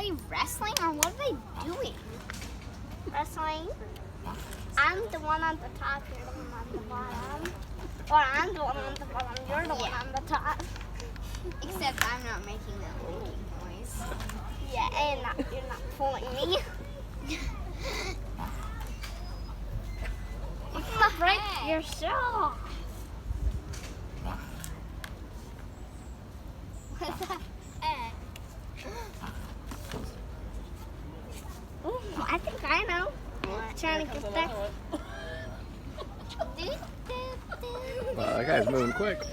they wrestling or what are they doing? Wrestling. I'm the one on the top, you're the one on the bottom. Or I'm the one on the bottom, you're the one on the top. Except I'm not making that linking noise. Yeah, and you're not fooling me. You can break yourself. What's that? Ooh, I think I know. Trying to get that. Wow, that guy's moving quick.